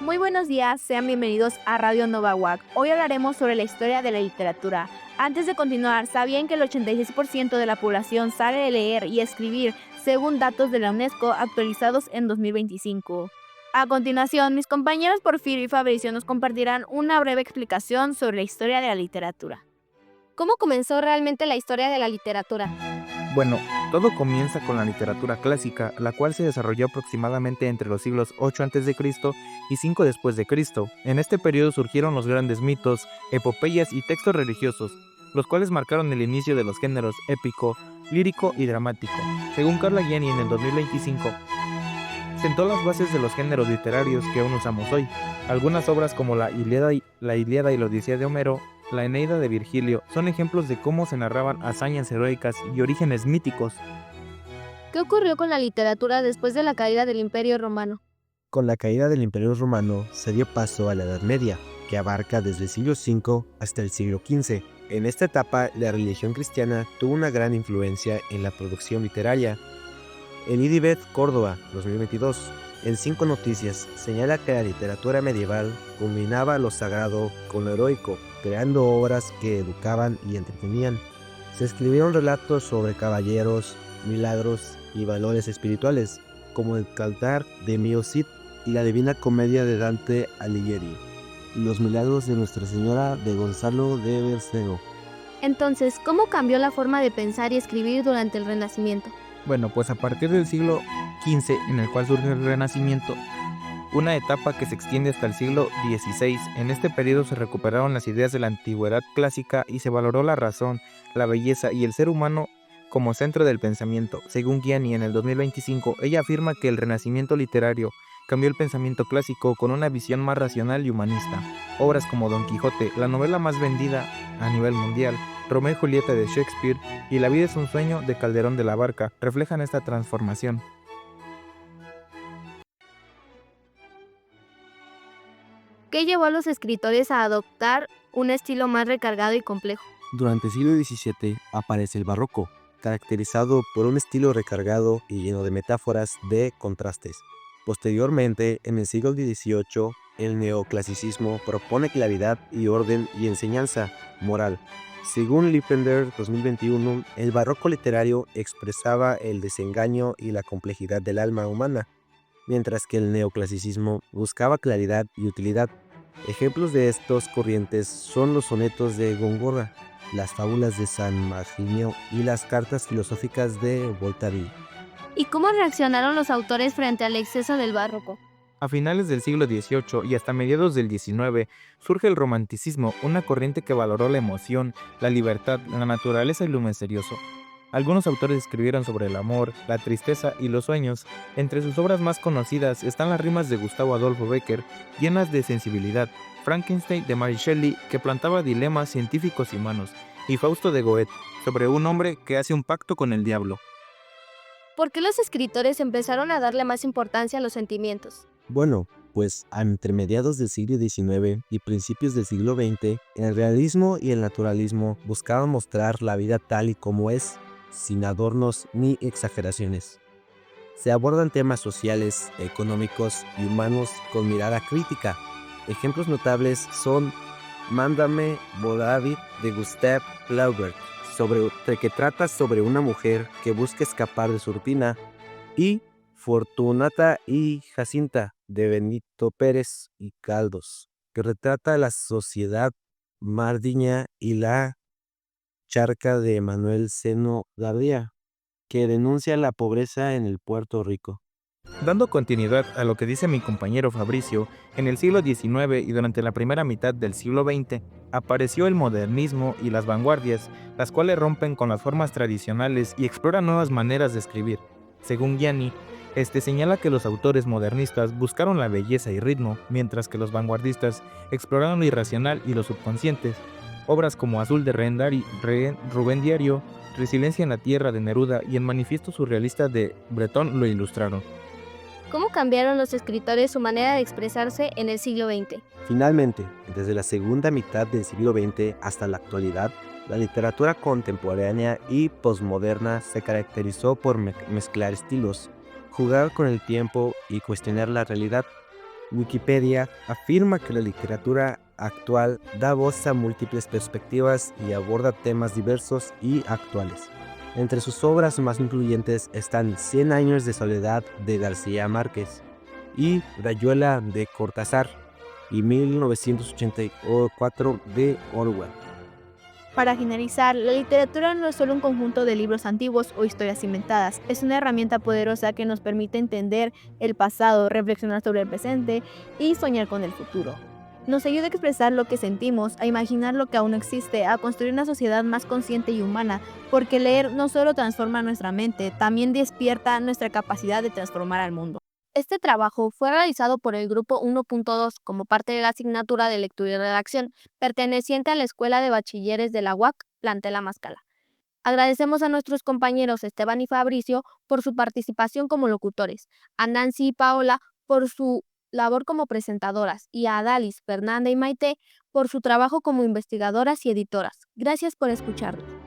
Muy buenos días, sean bienvenidos a Radio Nova UAC. Hoy hablaremos sobre la historia de la literatura. Antes de continuar, ¿sabían que el 86% de la población sabe leer y escribir según datos de la UNESCO actualizados en 2025? A continuación, mis compañeros Porfirio y Fabricio nos compartirán una breve explicación sobre la historia de la literatura. ¿Cómo comenzó realmente la historia de la literatura? Bueno, todo comienza con la literatura clásica, la cual se desarrolló aproximadamente entre los siglos 8 a.C. y 5 después de Cristo. En este periodo surgieron los grandes mitos, epopeyas y textos religiosos, los cuales marcaron el inicio de los géneros épico, lírico y dramático. Según Carla Gianni en el 2025, sentó las bases de los géneros literarios que aún usamos hoy. Algunas obras como la Ilíada y la Odisea de Homero, la Eneida de Virgilio, son ejemplos de cómo se narraban hazañas heroicas y orígenes míticos. ¿Qué ocurrió con la literatura después de la caída del Imperio Romano? Con la caída del Imperio Romano se dio paso a la Edad Media, que abarca desde el siglo V hasta el siglo XV. En esta etapa, la religión cristiana tuvo una gran influencia en la producción literaria. En Idibet, Córdoba, 2022, en 5 Noticias, señala que la literatura medieval combinaba lo sagrado con lo heroico, creando obras que educaban y entretenían. Se escribieron relatos sobre caballeros, milagros y valores espirituales, como el Cantar de Mio Cid y la Divina Comedia de Dante Alighieri, los milagros de Nuestra Señora de Gonzalo de Berceo. Entonces, ¿cómo cambió la forma de pensar y escribir durante el Renacimiento? Bueno, pues a partir del siglo XV, en el cual surge el Renacimiento, una etapa que se extiende hasta el siglo XVI. En este periodo se recuperaron las ideas de la antigüedad clásica y se valoró la razón, la belleza y el ser humano como centro del pensamiento. Según Gianni en el 2025, ella afirma que el Renacimiento literario cambió el pensamiento clásico con una visión más racional y humanista. Obras como Don Quijote, la novela más vendida a nivel mundial, Romeo y Julieta de Shakespeare y La vida es un sueño de Calderón de la Barca reflejan esta transformación. ¿Qué llevó a los escritores a adoptar un estilo más recargado y complejo? Durante el siglo XVII aparece el barroco, caracterizado por un estilo recargado y lleno de metáforas de contrastes. Posteriormente, en el siglo XVIII, el neoclasicismo propone claridad y orden y enseñanza moral. Según Lippender 2021, el barroco literario expresaba el desengaño y la complejidad del alma humana, mientras que el neoclasicismo buscaba claridad y utilidad. Ejemplos de estos corrientes son los sonetos de Góngora, las fábulas de San Margenio y las cartas filosóficas de Voltaire. ¿Y cómo reaccionaron los autores frente al exceso del barroco? A finales del siglo XVIII y hasta mediados del XIX surge el romanticismo, una corriente que valoró la emoción, la libertad, la naturaleza y lo misterioso. Algunos autores escribieron sobre el amor, la tristeza y los sueños. Entre sus obras más conocidas están las rimas de Gustavo Adolfo Bécquer, llenas de sensibilidad, Frankenstein de Mary Shelley, que plantaba dilemas científicos y humanos, y Fausto de Goethe, sobre un hombre que hace un pacto con el diablo. ¿Por qué los escritores empezaron a darle más importancia a los sentimientos? Bueno, pues entre mediados del siglo XIX y principios del siglo XX, el realismo y el naturalismo buscaban mostrar la vida tal y como es, sin adornos ni exageraciones. Se abordan temas sociales, económicos y humanos con mirada crítica. Ejemplos notables son Mándame David de Gustave Flaubert, que trata sobre una mujer que busca escapar de su rutina, y Fortunata y Jacinta de Benito Pérez y Caldos, que retrata la sociedad mardiña, y La Charca de Manuel Seno García, que denuncia la pobreza en el Puerto Rico. Dando continuidad a lo que dice mi compañero Fabricio, en el siglo XIX y durante la primera mitad del siglo XX, apareció el modernismo y las vanguardias, las cuales rompen con las formas tradicionales y exploran nuevas maneras de escribir. Según Gianni, señala que los autores modernistas buscaron la belleza y ritmo, mientras que los vanguardistas exploraron lo irracional y lo subconscientes. Obras como Azul de Rubén Diario, Resiliencia en la Tierra de Neruda y El Manifiesto Surrealista de Breton lo ilustraron. ¿Cómo cambiaron los escritores su manera de expresarse en el siglo XX? Finalmente, desde la segunda mitad del siglo XX hasta la actualidad, la literatura contemporánea y posmoderna se caracterizó por mezclar estilos, jugar con el tiempo y cuestionar la realidad. Wikipedia afirma que la literatura actual da voz a múltiples perspectivas y aborda temas diversos y actuales. Entre sus obras más influyentes están Cien años de soledad de García Márquez y Rayuela de Cortázar y 1984 de Orwell. Para finalizar, la literatura no es solo un conjunto de libros antiguos o historias inventadas, es una herramienta poderosa que nos permite entender el pasado, reflexionar sobre el presente y soñar con el futuro. Nos ayuda a expresar lo que sentimos, a imaginar lo que aún no existe, a construir una sociedad más consciente y humana, porque leer no solo transforma nuestra mente, también despierta nuestra capacidad de transformar al mundo. Este trabajo fue realizado por el Grupo 1.2 como parte de la asignatura de lectura y redacción, perteneciente a la Escuela de Bachilleres de la UAC, plantel Amazcala. Agradecemos a nuestros compañeros Esteban y Fabricio por su participación como locutores, a Nancy y Paola por su labor como presentadoras y a Adalis, Fernanda y Maite por su trabajo como investigadoras y editoras. Gracias por escucharnos.